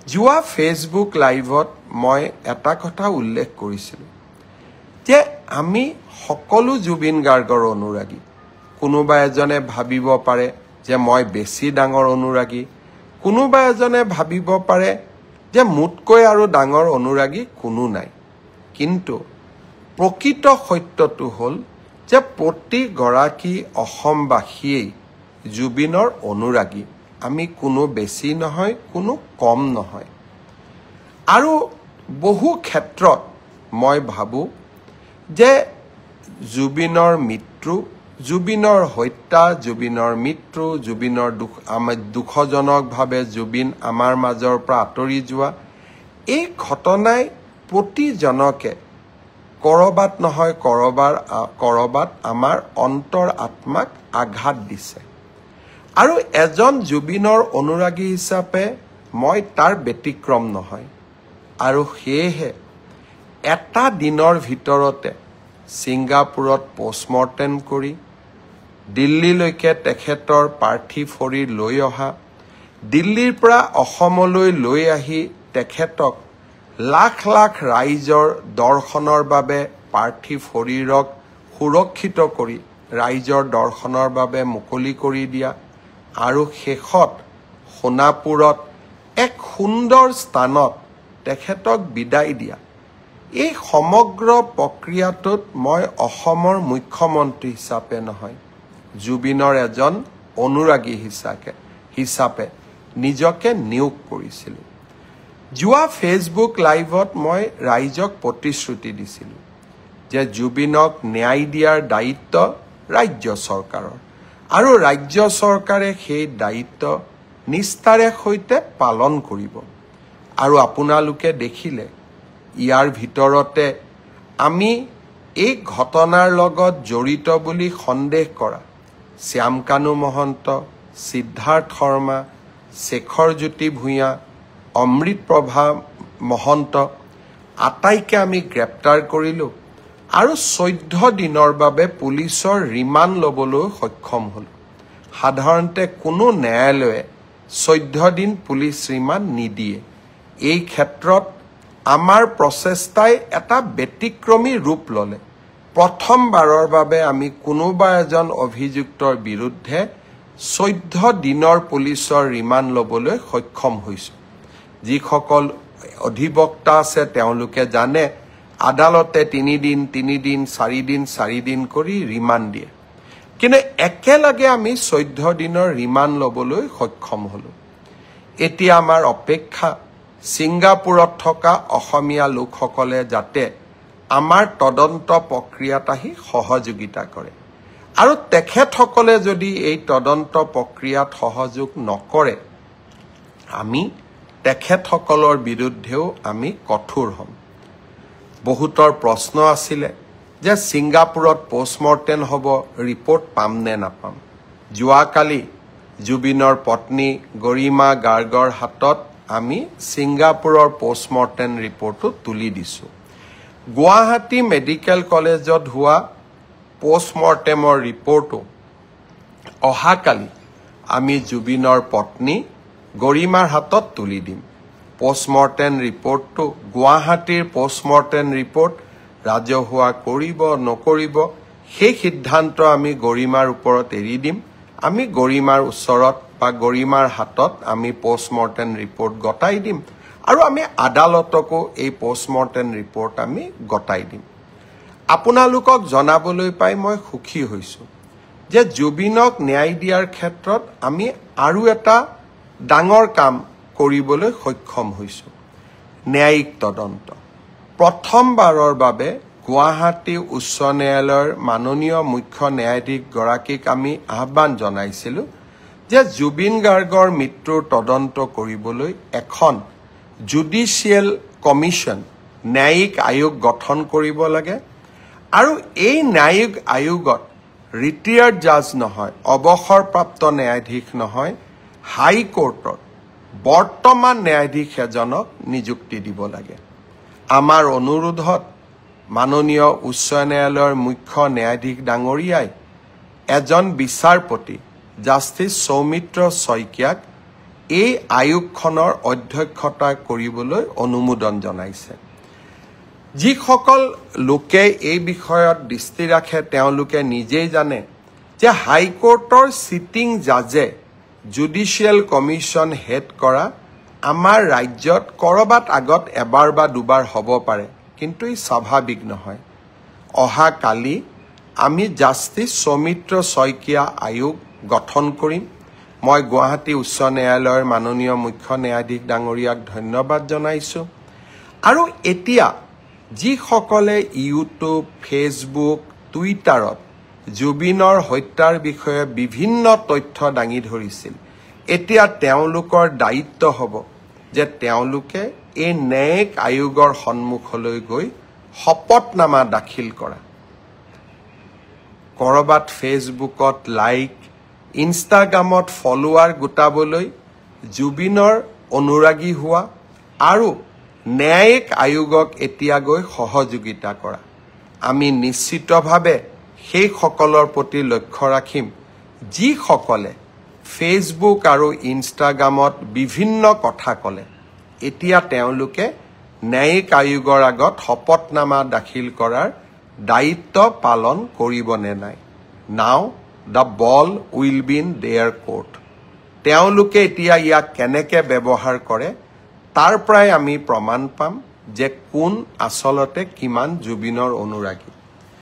যোৱা ফেচবুক লাইভত মই এটা কথা উল্লেখ কৰিছিলোঁ যে আমি সকলো জুবিন গাৰ্গৰ অনুৰাগী কোনোবা এজনে ভাবিব পাৰে যে মই বেছি ডাঙৰ অনুৰাগী কোনোবা এজনে ভাবিব পাৰে যে মুতকৈ আৰু ডাঙৰ অনুৰাগী কোনো নাই কিন্তু প্ৰকৃত সত্যটো হ'ল যে প্ৰতি গৰাকী অসমবাসীয়ে জুবিনৰ অনুৰাগী আমি কোনো বেছি নহয় কোনো কম নহয় আৰু বহু ক্ষেত্ৰত মই ভাবো যে জুবিনৰ মৃত্যু জুবিনৰ হত্যা জুবিনৰ মৃত্যু জুবিনৰ দুখজনকভাৱে জুবিন আমাৰ মাজৰ পৰা আঁতৰি যোৱা এই ঘটনাই প্ৰতিজনকে কৰবাত নহয় কৰবাত আমাৰ অন্তৰ আত্মাক আঘাত দিছে আৰু এজন জুবিনৰ অনুৰাগী হিচাপে মই তাৰ ব্যতিক্ৰম নহয় আৰু সেয়েহে এটা দিনৰ ভিতৰতে ছিংগাপুৰত পোষ্টমৰ্টেম কৰি দিল্লীলৈকে তেখেতৰ পাৰ্থিৱ শৰীৰ লৈ অহা দিল্লীৰ পৰা অসমলৈ লৈ আহি তেখেতক লাখ লাখ ৰাইজৰ দৰ্শনৰ বাবে পাৰ্থিৱ শৰীৰক সুৰক্ষিত কৰি ৰাইজৰ দৰ্শনৰ বাবে মুকলি কৰি দিয়া আৰু শেষত সোণাপুৰত এক সুন্দৰ স্থানত তেখেতক বিদায় দিয়া এই সমগ্ৰ প্ৰক্ৰিয়াটোত মই অসমৰ মুখ্যমন্ত্ৰী হিচাপে নহয় জুবিনৰ এজন অনুৰাগী হিচাপে নিজকে নিয়োগ কৰিছিলোঁ যোৱা ফেচবুক লাইভত মই ৰাইজক প্ৰতিশ্ৰুতি দিছিলোঁ যে জুবিনক ন্যায় দিয়াৰ দায়িত্ব ৰাজ্য চৰকাৰৰ আৰু ৰাজ্য চৰকাৰে সেই দায়িত্ব নিষ্ঠাৰে সৈতে পালন কৰিব আৰু আপোনালোকে দেখিলে ইয়াৰ ভিতৰতে আমি এই ঘটনাৰ লগত জড়িত বুলি সন্দেহ কৰা শ্যামকানু মহন্ত সিদ্ধাৰ্থ শৰ্মা শেখৰজ্যোতি ভূঞা অমৃতপ্ৰভা মহন্ত আটাইকে আমি গ্ৰেপ্তাৰ কৰিলোঁ আৰু 14 দিনৰ বাবে পুলিচৰ ৰিমাণ্ড ল'বলৈ সক্ষম হ'ল সাধাৰণতে কোনো ন্যায়ালয়ে 14 দিন পুলিচ ৰিমাণ্ড নিদিয়ে এই ক্ষেত্ৰত আমাৰ প্ৰচেষ্টাই এটা ব্যতিক্ৰমী ৰূপ ল'লে প্ৰথমবাৰৰ বাবে আমি কোনোবা এজন অভিযুক্তৰ বিৰুদ্ধে 14 দিনৰ পুলিচৰ ৰিমাণ্ড ল'বলৈ সক্ষম হৈছোঁ যিসকল অধিবক্তা আছে তেওঁলোকে জানে আদালতে 3 দিন 4 দিন কৰি ৰিমাণ্ড দিয়ে কিন্তু একেলগে আমি 14 দিনৰ ৰিমাণ্ড ল'বলৈ সক্ষম হ'লোঁ এতিয়া আমাৰ অপেক্ষা ছিংগাপুৰত থকা অসমীয়া লোকসকলে যাতে আমাৰ তদন্ত প্ৰক্ৰিয়াত আহি সহযোগিতা কৰে আৰু তেখেতসকলে যদি এই তদন্ত প্ৰক্ৰিয়াত সহযোগ নকৰে আমি তেখেতসকলৰ বিৰুদ্ধেও আমি কঠোৰ হ'ম বহুতৰ প্ৰশ্ন আছিলে যে ছিংগাপুৰত পোষ্টমৰ্টেম হ'ব ৰিপৰ্ট পাম নে নাপাম যোৱাকালি জুবিনৰ পত্নী গৰিমা গাৰ্গৰ হাতত আমি ছিংগাপুৰৰ পোষ্টমৰ্টেম ৰিপৰ্টটো তুলি দিছোঁ গুৱাহাটী মেডিকেল কলেজত হোৱা পোষ্টমৰ্টেমৰ ৰিপৰ্টটো অহাকালি আমি জুবিনৰ পত্নী গৰিমাৰ হাতত তুলি দিম পোষ্টমৰ্টেম ৰিপৰ্টটো গুৱাহাটীৰ পোষ্টমৰ্টেম ৰিপৰ্ট ৰাজহুৱা কৰিব নকৰিব সেই সিদ্ধান্ত আমি গৰিমাৰ ওপৰত এৰি দিম আমি গৰিমাৰ ওচৰত বা গৰিমাৰ হাতত আমি পোষ্টমৰ্টেম ৰিপৰ্ট গতাই দিম আৰু আমি আদালতকো এই পোষ্টমৰ্টেম ৰিপৰ্ট আমি গতাই দিম আপোনালোকক জনাবলৈ পাই মই সুখী হৈছোঁ যে জুবিনক ন্যায় দিয়াৰ ক্ষেত্ৰত আমি আৰু এটা ডাঙৰ কাম কৰিবলৈ সক্ষম হৈছোঁ ন্যায়িক তদন্ত প্ৰথমবাৰৰ বাবে গুৱাহাটী উচ্চ ন্যায়ালয়ৰ মাননীয় মুখ্য ন্যায়াধীশ গৰাকীক আমি আহ্বান জনাইছিলোঁ যে জুবিন গাৰ্গৰ মৃত্যুৰ তদন্ত কৰিবলৈ এখন জুডিচিয়েল কমিশ্যন ন্যায়িক আয়োগ গঠন কৰিব লাগে আৰু এই ন্যায়িক আয়োগত ৰিটায়াৰ্ড জাজ নহয় অৱসৰপ্ৰাপ্ত ন্যায়াধীশ নহয় হাইকোৰ্টৰ বৰ্তমান ন্যায়াধীশ এজনক নিযুক্তি দিব লাগে আমাৰ অনুৰোধত মাননীয় উচ্চ ন্যায়ালয়ৰ মুখ্য ন্যায়াধীশ ডাঙৰীয়াই এজন বিচাৰপতি জাষ্টিস সৌমিত্ৰ শইকীয়াক এই আয়োগখনৰ অধ্যক্ষতা কৰিবলৈ অনুমোদন জনাইছে। যিসকল লোকে এই বিষয়ত দৃষ্টি ৰাখে তেওঁলোকে নিজেই জানে যে হাইকোৰ্টৰ চিটিং জাজে জুডিচিয়েল কমিশ্যন হেড কৰা আমাৰ ৰাজ্যত কৰবাত আগত এবাৰ বা দুবাৰ হ'ব পাৰে, কিন্তু ই স্বাভাৱিক নহয়। অহা কালি আমি জাষ্টিছ সৌমিত্ৰ শইকীয়া আয়োগ গঠন কৰিম। মই গুৱাহাটী উচ্চ ন্যায়ালয়ৰ মাননীয় মুখ্য ন্যায়াধীশ ডাঙৰীয়াক ধন্যবাদ জনাইছোঁ। আৰু এতিয়া যিসকলে ইউটিউব, ফেচবুক, টুইটাৰত জুবিনৰ হত্যাৰ বিষয়ে বিভিন্ন তথ্য দাঙি ধৰিছিল, এতিয়া তেওঁলোকৰ দায়িত্ব হ'ব যে তেওঁলোকে এই ন্যায়িক আয়োগৰ সন্মুখলৈ গৈ শপতনামা দাখিল কৰা। কৰবাত ফেচবুকত লাইক, ইনষ্টাগ্ৰামত ফলোৱাৰ গোটাবলৈ জুবিনৰ অনুৰাগী হোৱা আৰু ন্যায়িক আয়োগক এতিয়া গৈ সহযোগিতা কৰা। আমি নিশ্চিতভাৱে সেইসকলৰ প্ৰতি লক্ষ্য ৰাখিম যিসকলে ফেচবুক আৰু ইনষ্টাগ্ৰামত বিভিন্ন কথা ক'লে। এতিয়া তেওঁলোকে ন্যায়িক আয়োগৰ আগত শপতনামা দাখিল কৰাৰ দায়িত্ব পালন কৰিব নে নাই। নাও the ball will be in there court. তেওঁলোকে এতিয়া ইয়াক কেনেকৈ ব্যৱহাৰ কৰে তাৰ পৰাই আমি প্ৰমাণ পাম যে কোন আচলতে কিমান জুবিনৰ অনুৰাগী।